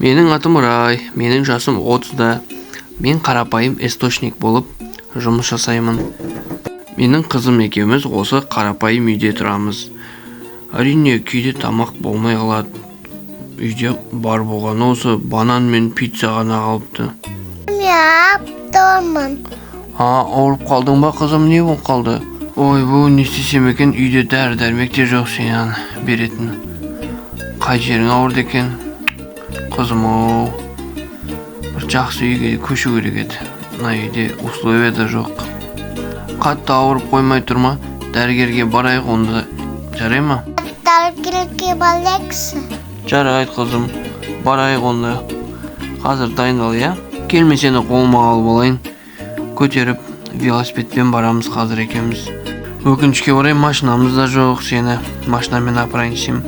Менің атым Рай, менің жасым 30-да. Мен қарапайым источник болып жұмыс жасаймын. Менің қызым екеуміз осы қарапайым үйде тұрамыз. Әрине, кейде тамақ болмай қалады. Үйде бар болғаны осы банан мен пицца ғана қалыпты. Мен Ауырып қалдың ба, қызым? Не болып қалды? Ой, бұл не істесем екен? Үйде дәрі-дәрмек те жоқ сенен беретін. Қай жерің ауырды екен? Қызым-ау, бір жақсы үйге көшу керек еді. Мына үйде условия да жоқ. Қатты ауырып қоймай тұрма, дәрігерге барайық онда. Жарай ма? дәрігерге барайықсың. Жарайды, қызым. Барайық онда. Қазір дайындал, я? Келме, сені қолыма алып болайын. Көтеріп, велосипедпен барамыз қазір екеуміз. Өкінішке орай машинамыз да жоқ, сені машинамен апарайын десем.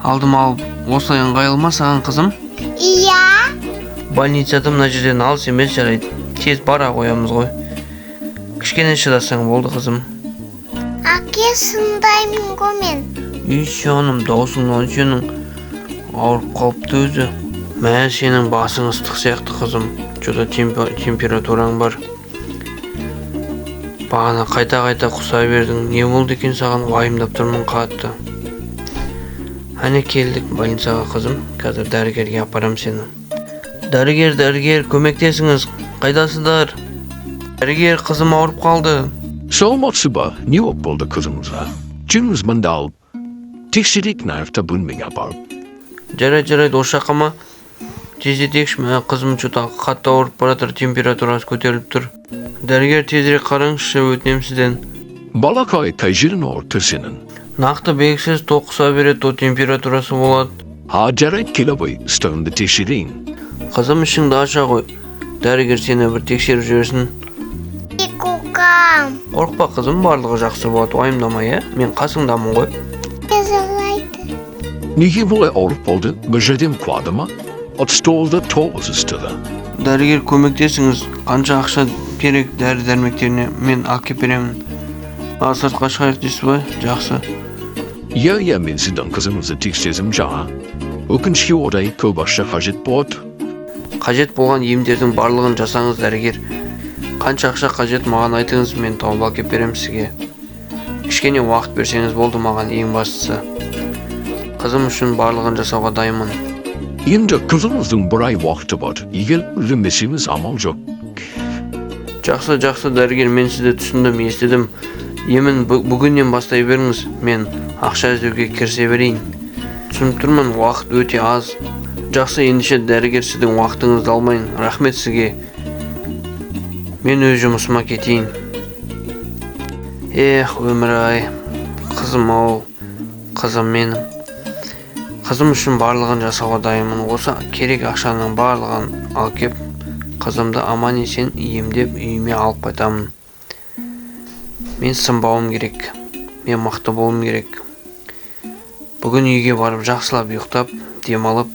Алдым алып, осылай ыңғайлы ма саған, қызым? Иә. Больницада мына жерден алыс емес, жарайды. Тез бара қоямыз ғой. Кішкене шыдасаң болды, қызым. Әке сындаймын ғой мен. Шоным, даусыңнан сенің ауырып қалыпты өзі. Мә, сенің басың ыстық сияқты, қызым. Жода температураң бар. Бағана қайта құса бердің. Не болды екен саған? Уайымдап тұрмын қатты. Әне келдік больницаға, қызым. Қазір дәрігерге апарам сені. Дәрігер, көмектесіңіз. Қайдасыздар? Дәрігер, қызым ауырып қалды. Саламатсыз ба? Не болып болды қызыңызға? Жүңіз мында алып, тексерейік нарықта бөлмеге апарып. Жарайды, осы жаққа ма? Тездетейікші ме? Қызым жота қатты ауырып баратыр, температурасы көтеріліп тұр. Дәрігер, тезірек қараңызшы, өтінем сізден. Балақай қай жерің ауырды сенің? Нақты белгісіз тоқыса береді, о температурасы болады. Жарайды, келе ғой, столыңды тексерейін. Қызым, ішіңді аша ғой. Дәрігер сені бір тексеріп жіберсін. Қоқам. Қорықпа, қызым, барлығы жақсы болады, уайымдама, я? Мен қасыңдамын ғой. Yazılайды. Неге бұлай ауырып болды? Bir жерден құлады ма? От столда тоғыз істеді. Дәрігер, көмектесіңіз. Қанша ақша керек дәрі-дәрмектеріне мен алып беремін. Сыртқа шығайық дейсіз бе? Жақсы. Я, мен сіздің қызыңызды тексердім жаңа. Өкінішке орай көп ақша қажет болады. Қажет болған емдердің барлығын жасаңыз, дәрігер. Қанша ақша қажет маған айтыңыз, мен тауып алып беремін сізге. Кішкене уақыт берсеңіз болды маған, ең бастысы. Қызым үшін барлығын жасауға дайынмын. Енді қызыңыздың бір ай уақыты бар. Егер үйленбесеңіз амал жоқ. Жақсы, дәрігер, мен сізді түсіндім, естідім. Емін бүгіннен бастай беріңіз, мен ақша іздеуге кірісе берейін. Түсініп тұрмын, уақыт өте аз. Жақсы, ендеше дәрігер, сіздің уақытыңызды алмайын. Рахмет сізге. Мен өз жұмысыма кетейін. Өмір-ай, қызым-ау, қызым менің. Қызым үшін барлығын жасауға дайынмын. Осы керек ақшаның барлығын алып кеп, қызымды аман есен емдеп үйіме алып қайтамын. Мен сынбауым керек. Мен мықты болуым керек. Бүгін үйге барып жақсылап ұйықтап, демалып,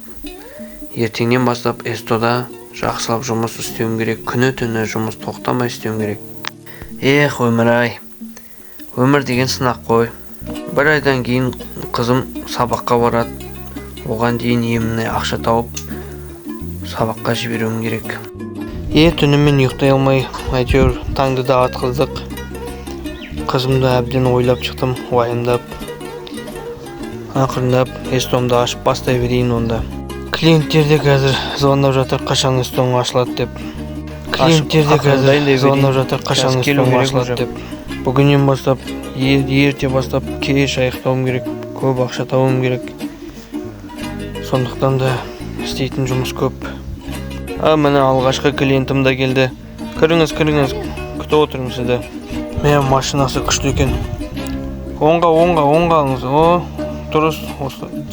ертеңнен бастап эстода жақсылап жұмыс істеуім керек. Күні-түні жұмыс тоқтамай істеуім керек. Өмір-ай. Өмір деген сынақ қой. Бір айдан кейін қызым сабаққа барады. Оған дейін еміне ақша тауып, сабаққа жіберуім керек. Түнімен ұйықтай алмай, әйтеуір таңды да атқыздық. Қызымды әбден ойлап шықтым, уайымдап. Ақырындап, эстомды ашып бастай берейін онда. Клиенттер де қазір звондап жатыр, қашан эстом ашылады деп. Бүгіннен бастап, ерте бастап, кеш аяқтауым керек, көп ақша табуым керек. Сондықтан да істейтін жұмыс көп. Міне алғашқы клиентім да келді. Кіріңіз, күтіп отырмын сізді. Мен машинасы күшті екен. Оңға алыңыз. Дұрыс,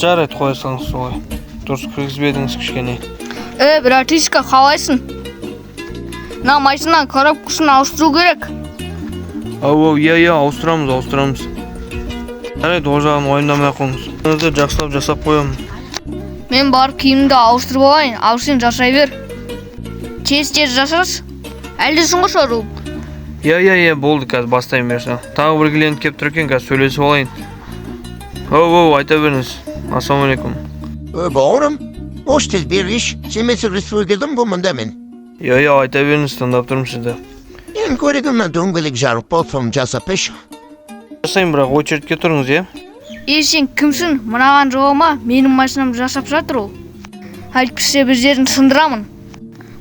жарайды, қоя салыңыз солай. Дұрыс кіргізбедіңіз кішкене. Братишка, қалайсың? На машина коробкасын ауыстыру керек. Ауыстырамыз. Жарайды, о жағын уайымдамай қойыңыз. Өзді жақсылап жасап қоямын. Мен барып киімді ауыстырып алайын, ал сен жасай бер. Тез жасарсың. Әлдесің ғой шорыл. Болды, қазір бастайын берсің. Тағы бір клиент кеп тұр екен, қазір сөйлесіп алайын. Айта беріңіз. Ассалаумағалейкум. Бауырым, Hoş tez bir iş. Semesi restorgedin bu munda men. Yo ayta beriniz, tыңдап тұрмын сізді. En koregimden döngülük jarıp bolsam jasap iş. Жасайын, бірақ очередке тұрыңыз, иә? Сен кімсің? Мынаған жауама менің машинамды жасап жатыр ол. Әйтпесе біздерін сындырамын.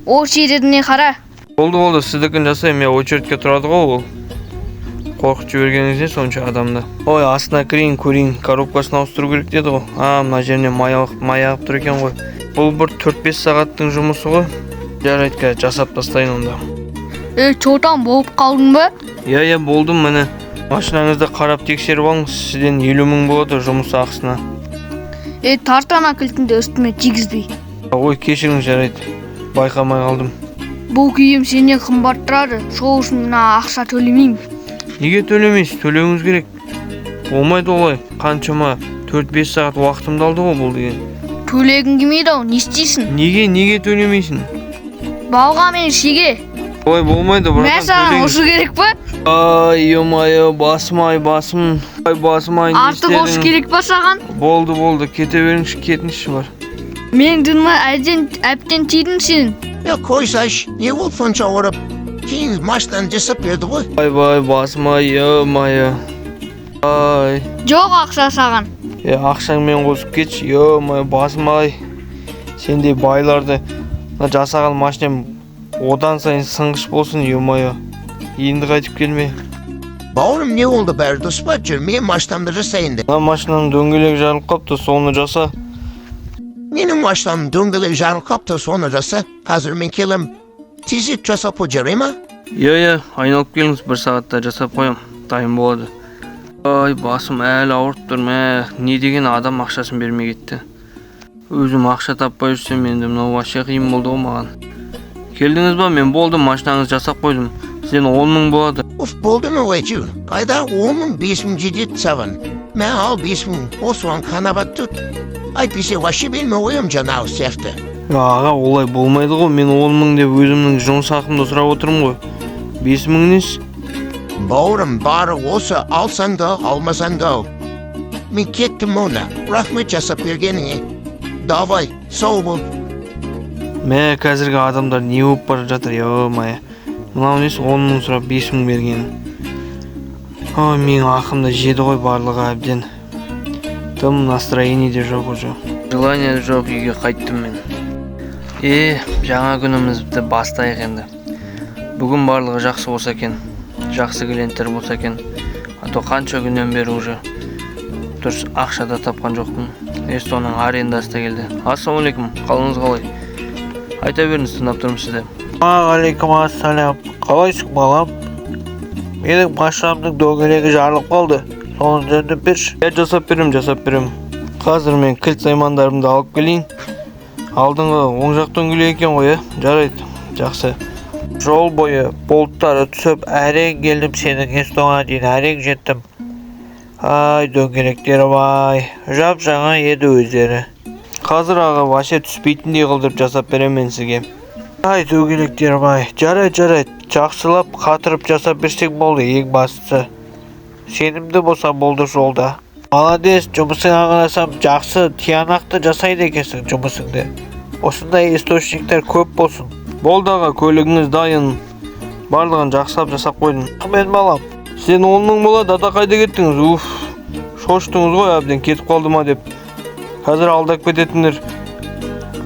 О жеріне қара. Болды, сіздікін жасайын, мен очередке тұрады ғой ол. Қорқып жібергеніңізден сонша адамды. Ой, астына кірейін, көрейін, коробкасын ауыстыру керек деді ғой. Мына жеріне май ағып тұр екен ғой. Бұл бір 4-5 сағаттың жұмысы ғой. Жарайды, жасап тастайын онда. Чотан болып қалдың ба? Иә, болдым міне. Машинаңызды қарап тексеріп алыңыз, сізден 50 мың болады жұмыс ақысына. Тартана кілтіңді үстіме тигізбей. Ой, кешіріңіз, жарайды. Байқамай қалдым. Бұл киім сенен қымбат тұрады. Сол үшін мына ақша төлемеймін. Неге төлемейсіз? Төлеуіңіз керек. Болмайды олай. Қаншама 4-5 сағат уақытымды алды ғой бұл деген. Төлегің келмейді ау, не істейсің? Неге төлемейсің? Балға мен шеге. Ой, болмайды, Мен саған осы керек па? Ай, ё-моё, басым. Ай, басым, ай, не Артық осы істедің? керек па саған? Болды, кете беріңізші, кетіңізші бар. Мен дынма әбден тидің сен. Ya koysaş, ne ol sonça orap. Keyin maçtan jasap berdi ғой. Ай, басым, ай, ё-моё. Ай. Жоқ ақша саған. Ақшаңмен қосып кетші, ё-моё, басым, ай. Сендей байларды жасаған машинам одан сайын сыңғыш болсын, ё-моё. Енді қайтып келме. Baurum ne oldu berdi uspatçı? Men maçtamda jasayındı. Мына машинаның дөңгелегі жарылып қапты, соны жаса. Menin maçtam döngülük jarıp kaptı sonra jasa. Hazır men kelim. Tizip jasap o jarayma? Иә, айналып келіңіз, 1 сағатта жасап қоям, дайын болады. Ай, басым әлі ауырып тұр, не деген адам ақшасын бермей кетті. Өзім ақша таппай жүрсем, енді мынау вообще қиын болды ғой маған. Келдіңіз ба? Мен болдым, машинаңызды жасап қойдым. Сізден 10 мың болады. Uf boldu mu vaycı? Kayda 10 mun 5 mun ciddi savan. Men al 5 mun o soğan kanabat tut. Ay pise vaşı bilme oyum canav sefti. Аға, олай болмайды ғой. Мен 10 мың деп өзімнің жұмыс ақымды сұрап отырмын ғой. 5 мың несі? Baurum barı olsa alsan da almasan da. Men kettim ona. Rahmet jasap bergenine. Davay, sağ bol. Қазіргі адамдар не болып бара жатыр, ё-моё. Мынау несі 10 мың сұрап 5 мың берген. Ой, менің ақымда жеді ғой барлығы әбден. Тым настроение де жоқ уже. Желание жоқ, үйге қайттым мен. Жаңа күнімізді бастайық енді. Бүгін барлығы жақсы болса екен. Жақсы клиенттер болса екен. А то қанша күннен бері уже дұрыс ақша да тапқан жоқпын. Соның арендасы да келді. Ассалаумалейкум, қалыңыз қалай? Айта беріңіз, тыңдап тұрмын сізді. Алейкум ассалам. Қалайсың балам? Менің машинамның дөңгелегі жарылып қалды. Соны жөндеп берші. Жасап берем. Қазір мен кілт саймандарымды алып келейін. Алдыңғы оң жақ дөңгелек екен ғой, жарайды. Жақсы. Жол бойы болттары түсіп, әрең келдім сенің эстоңа дейін, әрең жеттім. Ай, дөңгелектерім ай. Жап-жаңа еді өздері. Қазір аға вообще түспейтіндей қылдырып жасап берем мен сізге. Ай, дөңгелектерім ай. Жарайды. Жақсылап қатырып жасап берсең болды, ең бастысы. Сенімді болса болды жолда. Молодец, жұмысыңа қарасам жақсы, тиянақты жасайды екенсің жұмысыңды. Осындай источниктер көп болсын. Болды аға, көлігіңіз дайын. Барлығын жақсылап жасап қойдым. Мен балам. Сен 10 мың болады, ата қайда кеттіңіз? Шоштыңыз ғой, әбден кетіп қалды ма деп. Қазір алдап кететіндер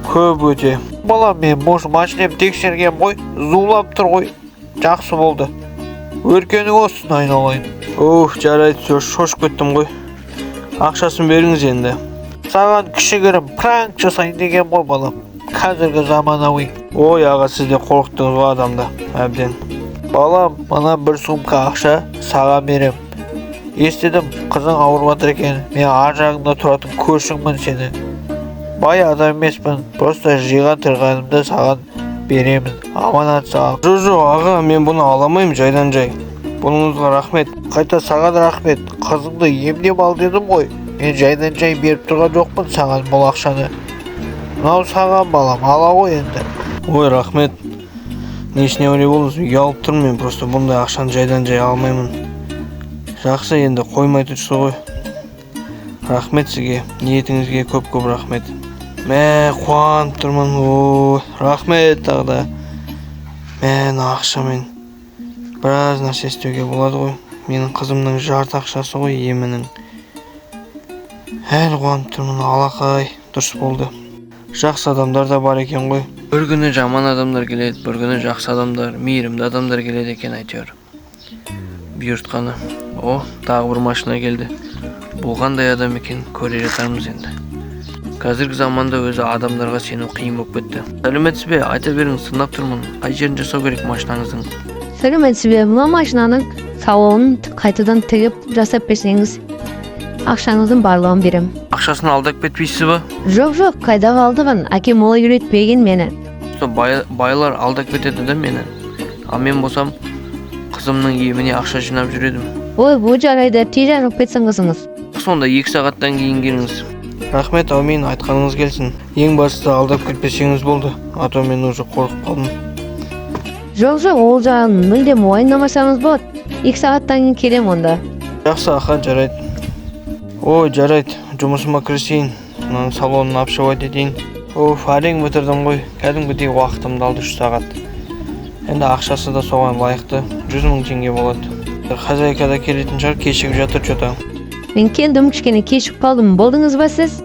көп өте. Балам, мен машинем тексерген ғой, зулап тұр ғой. Жақсы болды. Өркенің осыны айналайын. Жарайды, шошып кеттім ғой. Ақшасын беріңіз енді. Саған кішігірім пранк жасайын деген ғой балам. Қазіргі заманауи. Ой аға, сіз де қорқыттыңыз ғой адамды, әбден. Балам, мана бір сумка ақша саған берем. Естідім, қызың ауырып жатыр екен. Мен ар жағында тұратын көршіңмін сені. Бай адам емеспін, просто жиған тырғанымды саған беремін. Аманат саған. Жоқ, аға, мен бұны аламайым жайдан жай. Бұныңызға рахмет. Қайта саған рахмет. Қызыңды емдеп ал дедім ғой. Мен жайдан жай беріп тұрған жоқпын саған бұл ақшаны. Мынау саған балам, ала ғой енді. Ой, рахмет. Несіне өле болыңыз, ұялып тұрмын мен, просто бұндай ақшаны жайдан жай алмаймын. Жақсы, енді қоймай тұршы ғой. Рахмет сізге, ниетіңізге көп рахмет. Мә, қуанып тұрмын. Ой, рахмет тағы да. Мен ақшамен біраз нәрсе істеуге болады ғой. Менің қызымның жарты ақшасы ғой емінің. Әлі қуанып тұрмын, алақай. Дұрыс болды. Жақсы адамдар да бар екен ғой. Бір күні жаман адамдар келеді, бір күні жақсы адамдар, мейірімді адамдар келеді екен әйтеуір. Бұйыртқаны. О, тағы бір машина келді. Бұл қандай адам екен, көре жатармыз енді. Қазіргі заманда өзі адамдарға сену қиын болып кетті. Сәлеметсіз бе? Айта беріңіз, тыңдап тұрмын. Қай жерін жасау керек машинаңыздың? Сәлеметсіз бе? Мына машинаның салонын қайтадан тігіп жасап берсеңіз, ақшаңыздың барлығын берем. Ақшасын алдап кетпейсіз ба? Жоқ, қайда қалдығын? Әкем олай үйретпеген мені. Байлар алдап кетеді да мені. Ал мен болсам, қызымның еміне ақша жинап жүредім. Ой, бұл жарайды, тез жарып кетсін қызыңыз. Сонда 2 сағаттан кейін келіңіз. Рахмет, әумин, айтқаныңыз келсін. Ең бастысы алдап кетпесеңіз болды. А то мен уже қорқып қалдым. Жоқ, ол жағын мүлдем уайымдамасаңыз болады. 2 сағаттан кейін келем онда. Жақсы, аха, жарайды. Ой, жарайды, жұмысыма кірісейін. Мынаның салонын апшабайт етейін. Әрең бітірдім ғой. Кәдімгідей уақытымды алды 3 сағат. Енді ақшасы да соған лайықты. 100 000 теңге болады. Хозяйка да келетін шығар, кешігіп жатыр что-то. Мен келдім, кішкене кешіп қалдым. Болдыңыз ба сіз?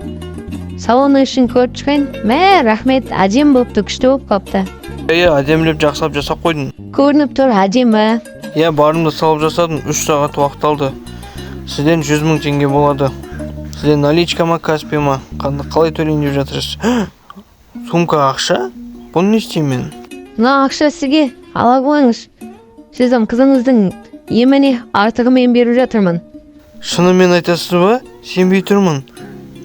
Салонның ішін көріп шығайын. Мә, рахмет, әдем болыпты, күшті болып қалыпты. Әдемілеп жақсылап жасап қойдың. Көрініп тұр, әдемі. Барымды салып жасадым, 3 сағат уақыт алды. Сізден 100 000 теңге болады. Сізден наличка ма, Каспи ма? Қалай төлейін деп жатырсыз? Сумка ақша? Бұны не істеймін мен? Мына ақша сізге ала қойыңыз. Сіздің қызыңыздың еміне артығымен беріп жатырмын. Шынымен айтасыз ба? Сенбей тұрмын.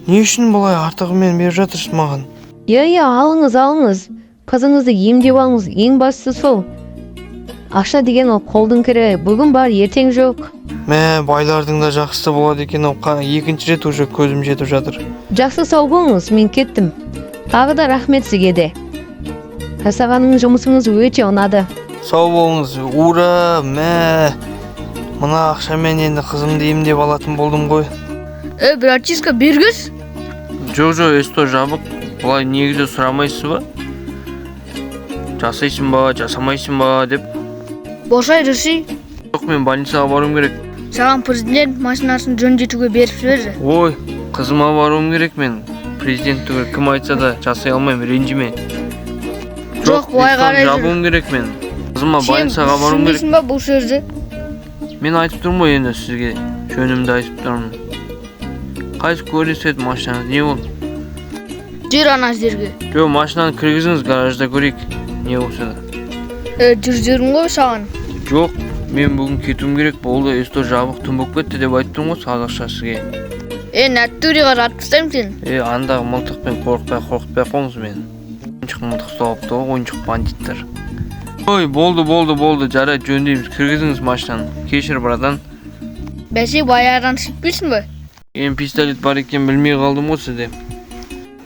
Не үшін бұлай артығымен беріп жатырсыз маған? Алыңыз. Қызыңызды емдеп алыңыз. Ең бастысы сол. Ақша деген ол қолдың кірі. Бүгін бар, ертең жоқ. Мә, байлардың да жақсысы болады екен. Екінші рет уже көзім жетіп жатыр. Жақсы, сау болыңыз, мен кеттім. Тағы да рахмет сізге де. Жасағаныңыз жұмысыңыз өте ұнады. Сау болыңыз. Ура, мә. Мына ақшамен енді қызымды емдеп алатын болдым ғой. Братишка, бергіз? Жоқ, есто жабық. Бұлай негізі сұрамайсыз ба? Жасайсың ба, жасамайсың ба деп. Бошай рүші. Жоқ, мен больницаға баруым керек. Саған президент машинасын жөндетуге беріп жіберді. Ой, қызыма баруым керек мен. Президент түгіл кім айтса да жасай алмаймын, ренжіме. Жоқ, бұлай қарай жүр. Жабуым керек мен. Қызыма больницаға баруым керек. Сен түсінбейсің ба бұл сөзді? Мен айтып тұрмын ғой енді сізге. Жөнімді айтып тұрмын. Қайсы көресет машинаны, не ол? Жүр ана жерге. Жоқ, машинаны кіргізіңіз, гаражда көрейік. Не болса да. Жүрдерім ғой саған. Жоқ, мен бүгін кетуім керек. Болды, есто жабық түн болып кетті деп айттым ғой қазақша сізге. Нәттуриға жатқызсам сен. Андағы мылтықпен қорқытпай қоңыз мен. Ойыншық мылтық соғыпты ғой, ойыншық бандиттер. Ой, болды, жарайды, жөндейміз. Кіргізіңіз машинаны. Кешір, братан. Бәсе баяғыдан сөйтпейсің ба? Пистолет бар екен білмей қалдым ғой сізде.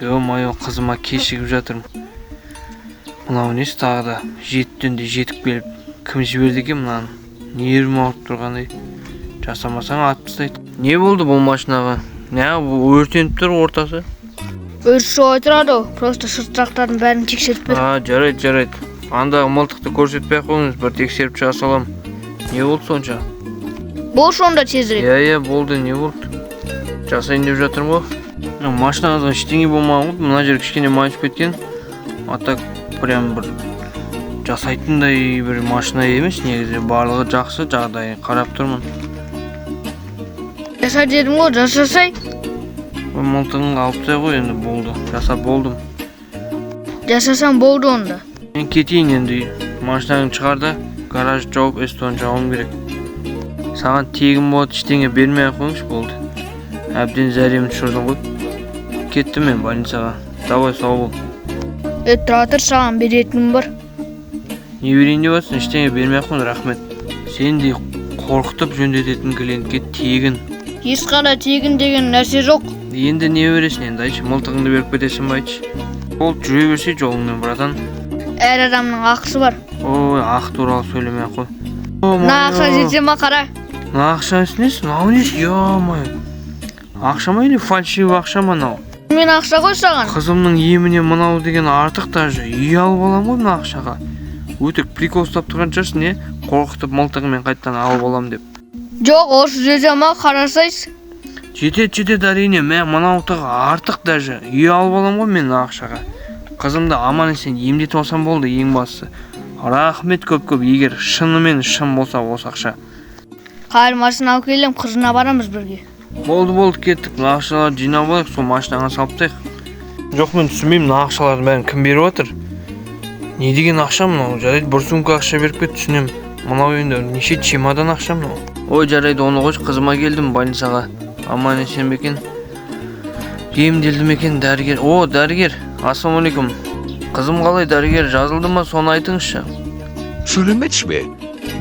Майо, қызыма кешігіп жатырмын. Мынау несі тағы да жетті жетіп келіп. Кім жіберді екен мынаны? Нервім ауырып тұрғандай. Жасамасаң атып тастайды. Не болды бұл машинаға? Бұл өртеніп тұр ортасы? Өрт соғай тұрады, просто шыртырақтардың бәрін тексеріп бер. Жарайды. Андағы мылтықты көрсетпей қойыңыз, бір тексеріп шыға салам. Не болды сонша? Бол сонда тезірек. Болды, не болды? Жасайын деп жатырмын ғой. Машинаңызға ештеңе болмаған ғой, мына жер кішкене майысып кеткен. Ата прям бір жасайтындай бір машина емес, негізі барлығы жақсы жағдай, қарап тұрмын. Жаса дедім ғой, жасасай. Мылтығын алып тастай ғой, енді болды, жасап болдым. Жасасам болды онда. Мен кетейін енді, машинаңын шығарда, гараж жауып, эстоны жауым керек. Саған тегін болады, ештеңе бермей қойыңыз, болды. Әбден зәремін шырдың ғой. Кеттім мен больницаға. Давай, сау бол. Тұра тұр, саған беретінім бар. Не берейін деп жатсың, ештеңе бермей қойын, рахмет. Сендей қорқытып жөндететін клиентке тегін. Ешқандай тегін деген нәрсе жоқ. Енді не бересің енді, айтшы, мылтығыңды беріп кетесің ба, айтшы. Ол жүре берсе жолыңмен, братан. Әр адамның ақысы бар. Ой, ақ туралы сөйлемей қой. Мына ақша жетсе ма қара. Мына ақша несі? Мынау несі? Ё-май. Ақша ма или фальшивый ақша ма мынау? Мен ақша қой саған. Қызымның еміне мынау деген артық даже. Үй алып алам ғой мына ақшаға. Өтік прикол ұстап тұрған шығарсың, не? Қорқытып мылтығымен қайттан алып алам деп. Жоқ, осы жерде ма қарасайсыз. Жетеді әрине, мен мынау тығы артық даже. Үй алып алам ғой мен ақшаға. Қызымды аман есен емдетіп алсам болды ең бастысы. Рахмет көп-көп, егер шынымен шын болса осы ақша. Қайыр машина алып келем, қызына барамыз бірге. Болды, кеттік. Мына ақшаларды жинап алайық, сол машинаға салып тастайық. Жоқ, мен түсінбеймін, мына ақшалардың бәрін кім беріп отыр? Не деген ақша мынау? Жарайды, бір сумка ақша беріп кет, түсінем. Мынау енді неше чемодан ақша мынау? Ой, жарайды, оны қойшы, қызыма келдім больницаға. Аман есен бе екен? Емделді ме екен дәрігер? О, дәрігер. Ассалаумағалейкум. Қызым қалай, дәрігер жазылды ма? Соны айтыңызшы. Süleymet Bey,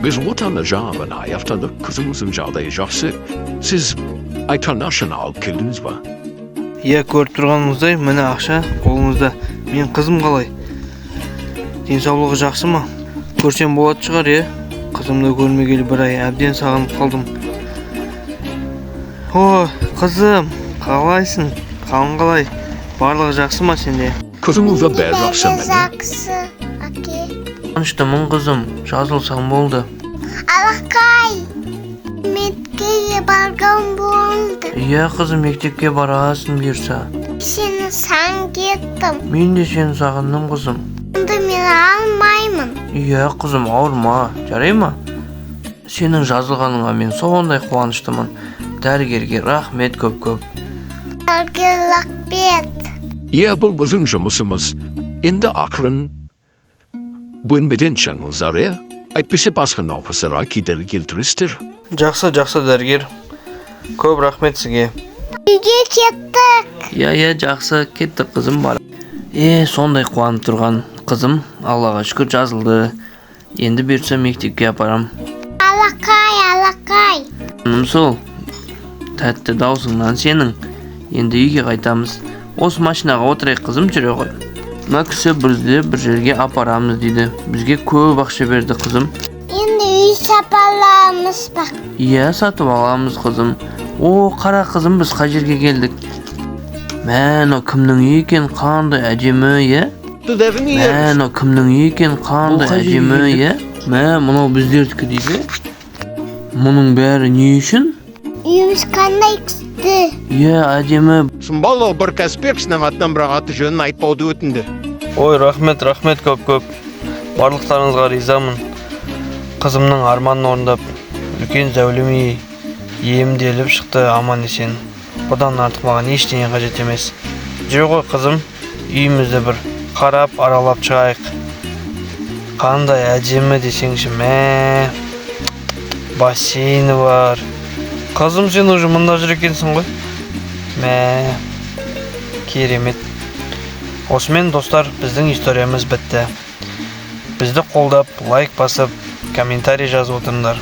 biz vatanı cevabını ayaftadık kızımızın жағдайы жақсы. Siz Aytanашын алып келдіңіз ба? Иә, көріп тұрғаныңыздай, міне ақша қолыңызда. Мен қызым қалай? Денсаулығы жақсы ма? Көрсем болады шығар, е? Қызымды көрмегелі бір ай, әбден сағынып қалдым. О, қызым, қалайсың? Қалың қалай? Барлығы жақсы ма сенде? Kızımız da bel жақсы mı? Жақсы, аке. Қуаныштымын қызым, жазылсам болды. Алақай, мектепке барған болды. Иә, қызым, мектепке барасың бұйырса. Сені сан кеттім. Мен де сені сағындым, қызым. Онда мен алмаймын. Иә, қызым, ауырма, жарай ма? Сенің жазылғаныңа мен сондай қуаныштымын. Дәрігерге рахмет көп-көп. Рахмет. Ya bu bizim жұмысымыз. Енді ақырын бөлмеден шығыңыздар, е? Әйтпесе басқа науқастарға кедергі келтіресіздер. Жақсы, дәрігер. Көп рахмет сізге. Үйге кеттік. Иә, жақсы, кеттік қызым бар. Сондай қуанып тұрған қызым, Аллаға шүкір жазылды. Енді берсе мектепке апарам. Алақай. Сол, тәтті даусыңнан сенің. Енді үйге қайтамыз. Осы машинаға отырайық, қызым, жүре ғой. Мына кісі бізді бір жерге апарамыз дейді. Бізге көп ақша берді, қызым. Енді үй сапаламыз ба? Иә, сатып аламыз, қызым. О, қара қызым, біз қай жерге келдік? Мән, о кімнің үйі екен, қандай әдемі, е? Мән, о кімнің үйі екен, қандай әдемі, е? Мән, мұнау біздердікі дейді. Мұның бәрі не үшін? Үйіміз қандай күшті. Иә, әдемі. Смбало бір Каспекшінің атынан бірақ аты жөнін айтпауды өтінді. Ой, рахмет көп-көп. Барлықтарыңызға ризамын. Қызымның арманын орындап, үлкен зәулім емделіп шықты аман есен. Бұдан артық маған ештеңе қажет емес. Жүре ғой, қызым, үйімізді бір қарап, аралап шығайық. Қандай әдемі десеңші, мә. Бассейні бар. Қызым, сен уже мұнда жүр екенсің ғой. Мә. Керемет. Осымен достар, біздің историямыз бітті. Бізді қолдап, лайк басып, комментарий жазып отырыңдар.